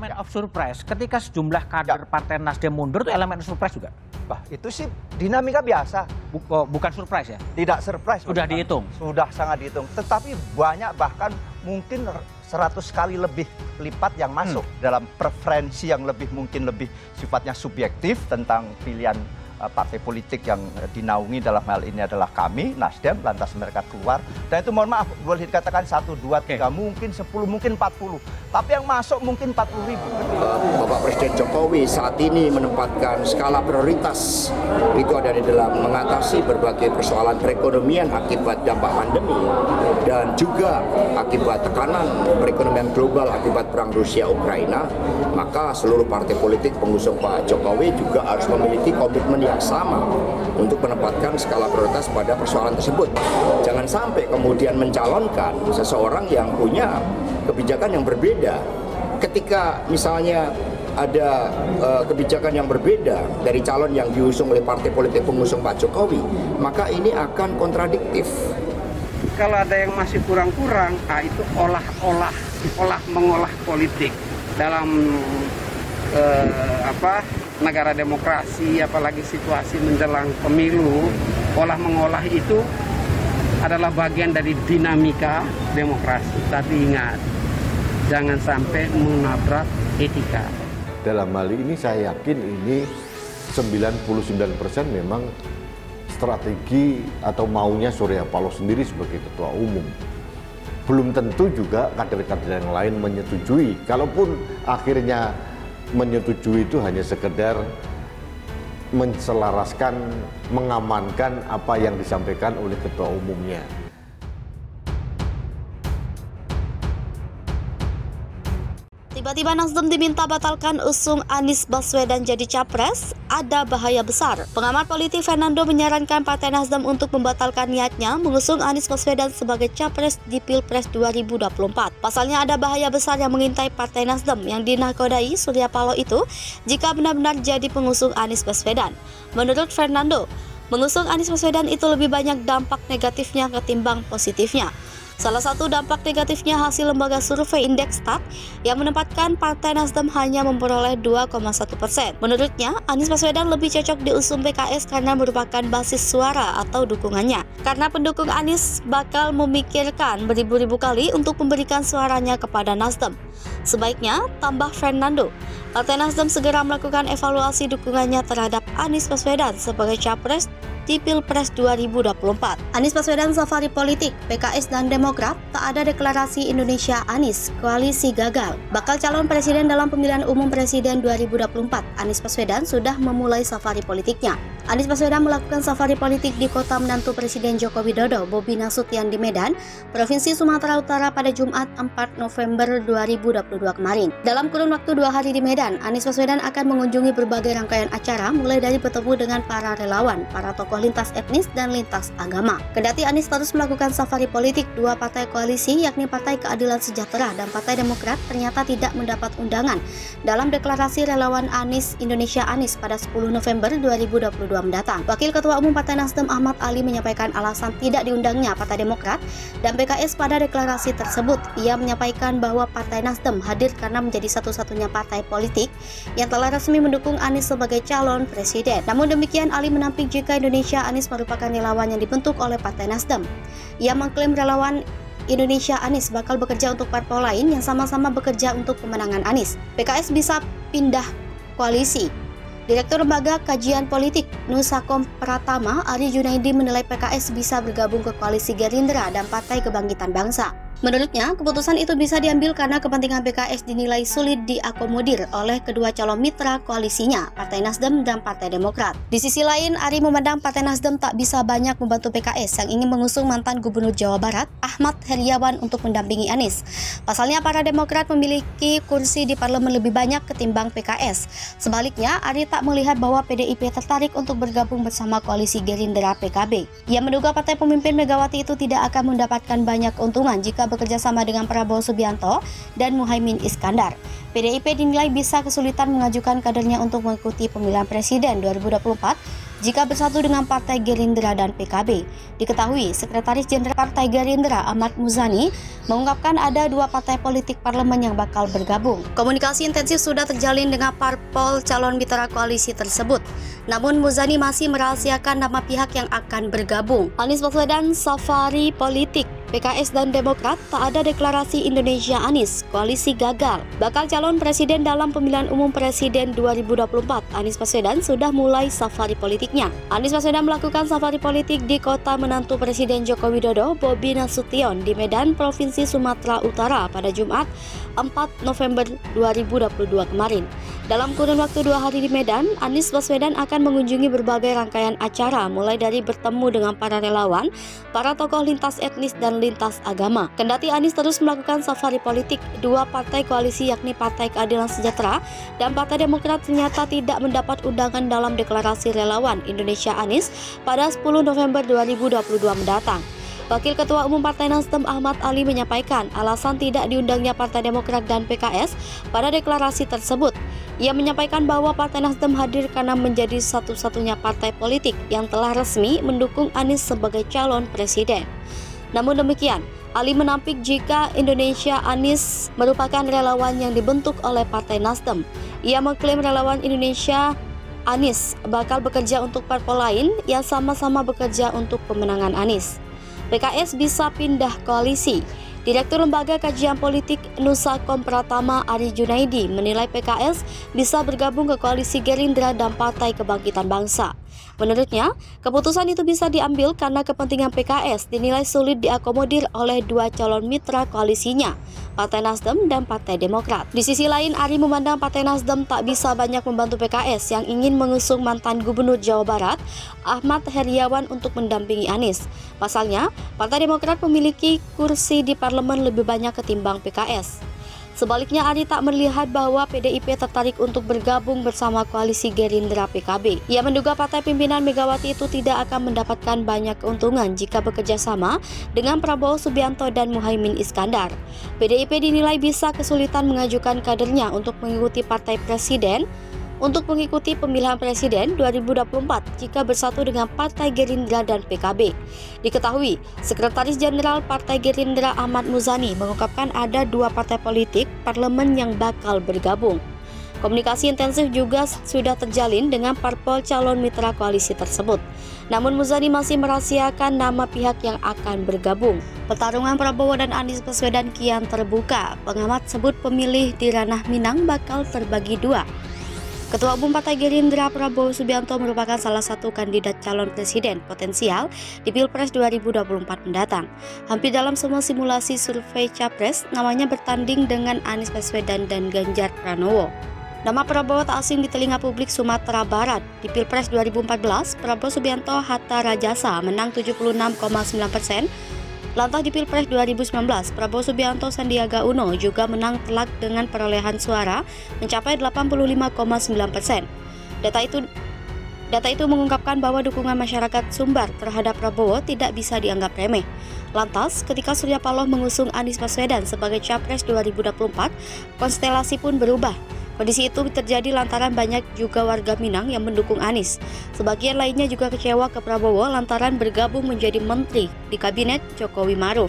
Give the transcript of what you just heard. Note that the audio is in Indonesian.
elemen of surprise ketika sejumlah kader Partai Nasdem mundur itu elemen surprise juga? Bah, itu sih dinamika biasa. Bukan surprise ya? Tidak surprise. Sudah dihitung? Sudah sangat dihitung. Tetapi banyak bahkan mungkin 100 kali lebih lipat yang masuk dalam preferensi yang mungkin lebih sifatnya subjektif tentang pilihan partai politik yang dinaungi dalam hal ini adalah kami, Nasdem, lantas mereka keluar. Dan itu mohon maaf, boleh dikatakan 1, 2, 3, mungkin 10, mungkin 40. Tapi yang masuk mungkin 40.000. Bapak Presiden Jokowi saat ini menempatkan skala prioritas itu ada di dalam mengatasi berbagai persoalan perekonomian akibat dampak pandemi dan juga akibat tekanan perekonomian global akibat perang Rusia-Ukraina. Maka seluruh partai politik pengusung Pak Jokowi juga harus memiliki komitmen yang sama untuk menempatkan skala prioritas pada persoalan tersebut. Jangan sampai kemudian mencalonkan seseorang yang punya kebijakan yang berbeda. Ketika misalnya ada kebijakan yang berbeda dari calon yang diusung oleh partai politik pengusung Pak Jokowi, maka ini akan kontradiktif. Kalau ada yang masih kurang-kurang, itu mengolah politik dalam negara demokrasi, apalagi situasi menjelang pemilu. Mengolah itu adalah bagian dari dinamika demokrasi. Tapi ingat, jangan sampai menabrak etika. Dalam hal ini saya yakin ini 99% memang strategi atau maunya Surya Paloh sendiri sebagai ketua umum. Belum tentu juga kader-kader yang lain menyetujui. Kalaupun akhirnya menyetujui itu hanya sekedar menselaraskan, mengamankan apa yang disampaikan oleh ketua umumnya. Tiba-tiba Nasdem diminta batalkan usung Anies Baswedan jadi capres, ada bahaya besar. Pengamat politik Fernando menyarankan Partai Nasdem untuk membatalkan niatnya mengusung Anies Baswedan sebagai capres di Pilpres 2024. Pasalnya ada bahaya besar yang mengintai Partai Nasdem yang dinakodai Surya Paloh itu jika benar-benar jadi pengusung Anies Baswedan. Menurut Fernando, mengusung Anies Baswedan itu lebih banyak dampak negatifnya ketimbang positifnya. Salah satu dampak negatifnya hasil lembaga survei Indekstat yang menempatkan Partai Nasdem hanya memperoleh 2,1%. Menurutnya, Anies Baswedan lebih cocok diusung PKS karena merupakan basis suara atau dukungannya. Karena pendukung Anies bakal memikirkan beribu-ribu kali untuk memberikan suaranya kepada Nasdem. Sebaiknya, tambah Fernando, Partai Nasdem segera melakukan evaluasi dukungannya terhadap Anies Baswedan sebagai capres di Pilpres 2024. Anies Baswedan safari politik, PKS dan Demokrat, tak ada deklarasi Indonesia Anies, koalisi gagal. Bakal calon presiden dalam pemilihan umum presiden 2024, Anies Baswedan sudah memulai safari politiknya. Anies Baswedan melakukan safari politik di kota menantu Presiden Joko Widodo, Bobi Nasution di Medan, Provinsi Sumatera Utara pada Jumat 4 November 2022 kemarin. Dalam kurun waktu 2 hari di Medan, Anies Baswedan akan mengunjungi berbagai rangkaian acara mulai dari bertemu dengan para relawan, para tokoh lintas etnis dan lintas agama. Kendati Anies terus melakukan safari politik, dua partai koalisi yakni Partai Keadilan Sejahtera dan Partai Demokrat ternyata tidak mendapat undangan dalam deklarasi relawan Anies Indonesia Anies pada 10 November 2022 mendatang. Wakil Ketua Umum Partai Nasdem Ahmad Ali menyampaikan alasan tidak diundangnya Partai Demokrat dan PKS pada deklarasi tersebut. Ia menyampaikan bahwa Partai Nasdem hadir karena menjadi satu-satunya partai politik yang telah resmi mendukung Anies sebagai calon presiden. Namun demikian, Ali menampik jika Indonesia Anies merupakan relawan yang dibentuk oleh Partai Nasdem. Ia mengklaim relawan Indonesia Anies bakal bekerja untuk parpol lain yang sama-sama bekerja untuk pemenangan Anies. PKS bisa pindah koalisi. Direktur Lembaga Kajian Politik Nusakom Pratama, Ari Junaidi menilai PKS bisa bergabung ke koalisi Gerindra dan Partai Kebangkitan Bangsa. Menurutnya, keputusan itu bisa diambil karena kepentingan PKS dinilai sulit diakomodir oleh kedua calon mitra koalisinya, Partai Nasdem dan Partai Demokrat. Di sisi lain, Ari memandang Partai Nasdem tak bisa banyak membantu PKS yang ingin mengusung mantan Gubernur Jawa Barat, Ahmad Heriawan, untuk mendampingi Anies. Pasalnya, para Demokrat memiliki kursi di parlemen lebih banyak ketimbang PKS. Sebaliknya, Ari tak melihat bahwa PDIP tertarik untuk bergabung bersama koalisi Gerindra PKB. Ia menduga partai pemimpin Megawati itu tidak akan mendapatkan banyak keuntungan jika bekerja sama dengan Prabowo Subianto dan Muhaimin Iskandar. PDIP dinilai bisa kesulitan mengajukan kadernya untuk mengikuti pemilihan presiden 2024 jika bersatu dengan Partai Gerindra dan PKB. Diketahui, Sekretaris Jenderal Partai Gerindra Ahmad Muzani mengungkapkan ada 2 partai politik parlemen yang bakal bergabung. Komunikasi intensif sudah terjalin dengan parpol calon mitra koalisi tersebut. Namun Muzani masih merahasiakan nama pihak yang akan bergabung. Anies Baswedan safari politik. PKS dan Demokrat tak ada deklarasi Indonesia Anies, koalisi gagal. Bakal calon presiden dalam pemilihan umum presiden 2024, Anies Baswedan sudah mulai safari politiknya. Anies Baswedan melakukan safari politik di kota menantu Presiden Joko Widodo, Bobi Nasution, di Medan, Provinsi Sumatera Utara pada Jumat 4 November 2022 kemarin. Dalam kurun waktu 2 hari di Medan, Anies Baswedan akan mengunjungi berbagai rangkaian acara, mulai dari bertemu dengan para relawan, para tokoh lintas etnis dan lintas agama. Kendati Anies terus melakukan safari politik, 2 partai koalisi yakni Partai Keadilan Sejahtera dan Partai Demokrat ternyata tidak mendapat undangan dalam deklarasi relawan Indonesia Anies pada 10 November 2022 mendatang. Wakil Ketua Umum Partai Nasdem Ahmad Ali menyampaikan alasan tidak diundangnya Partai Demokrat dan PKS pada deklarasi tersebut. Ia menyampaikan bahwa Partai Nasdem hadir karena menjadi satu-satunya partai politik yang telah resmi mendukung Anies sebagai calon presiden. Namun demikian, Ali menampik jika Indonesia Anies merupakan relawan yang dibentuk oleh Partai Nasdem. Ia mengklaim relawan Indonesia Anies bakal bekerja untuk parpol lain yang sama-sama bekerja untuk pemenangan Anies. PKS bisa pindah koalisi. Direktur Lembaga Kajian Politik Nusakom Pratama Ari Junaidi menilai PKS bisa bergabung ke koalisi Gerindra dan Partai Kebangkitan Bangsa. Menurutnya, keputusan itu bisa diambil karena kepentingan PKS dinilai sulit diakomodir oleh 2 calon mitra koalisinya, Partai Nasdem dan Partai Demokrat. Di sisi lain, Ari memandang Partai Nasdem tak bisa banyak membantu PKS yang ingin mengusung mantan Gubernur Jawa Barat, Ahmad Heriawan, untuk mendampingi Anies. Pasalnya, Partai Demokrat memiliki kursi di parlemen lebih banyak ketimbang PKS. Sebaliknya, Ari tak melihat bahwa PDIP tertarik untuk bergabung bersama koalisi Gerindra PKB. Ia menduga partai pimpinan Megawati itu tidak akan mendapatkan banyak keuntungan jika bekerja sama dengan Prabowo Subianto dan Muhaimin Iskandar. PDIP dinilai bisa kesulitan mengajukan kadernya untuk mengikuti pemilihan presiden 2024 jika bersatu dengan Partai Gerindra dan PKB. Diketahui, Sekretaris Jenderal Partai Gerindra Ahmad Muzani mengungkapkan ada 2 partai politik parlemen yang bakal bergabung. Komunikasi intensif juga sudah terjalin dengan parpol calon mitra koalisi tersebut. Namun Muzani masih merahasiakan nama pihak yang akan bergabung. Pertarungan Prabowo dan Anies Baswedan kian terbuka. Pengamat sebut pemilih di ranah Minang bakal terbagi 2. Ketua Umum Partai Gerindra Prabowo Subianto merupakan salah satu kandidat calon presiden potensial di Pilpres 2024 mendatang. Hampir dalam semua simulasi survei Capres, namanya bertanding dengan Anies Baswedan dan Ganjar Pranowo. Nama Prabowo tak asing di telinga publik Sumatera Barat. Di Pilpres 2014, Prabowo Subianto Hatta Rajasa menang 76,9%. Lantas di Pilpres 2019, Prabowo Subianto Sandiaga Uno juga menang telak dengan perolehan suara mencapai 85,9%. Data itu mengungkapkan bahwa dukungan masyarakat Sumbar terhadap Prabowo tidak bisa dianggap remeh. Lantas, ketika Surya Paloh mengusung Anies Baswedan sebagai Capres 2024, konstelasi pun berubah. Kondisi itu terjadi lantaran banyak juga warga Minang yang mendukung Anies. Sebagian lainnya juga kecewa ke Prabowo lantaran bergabung menjadi menteri di kabinet Jokowi Maruf.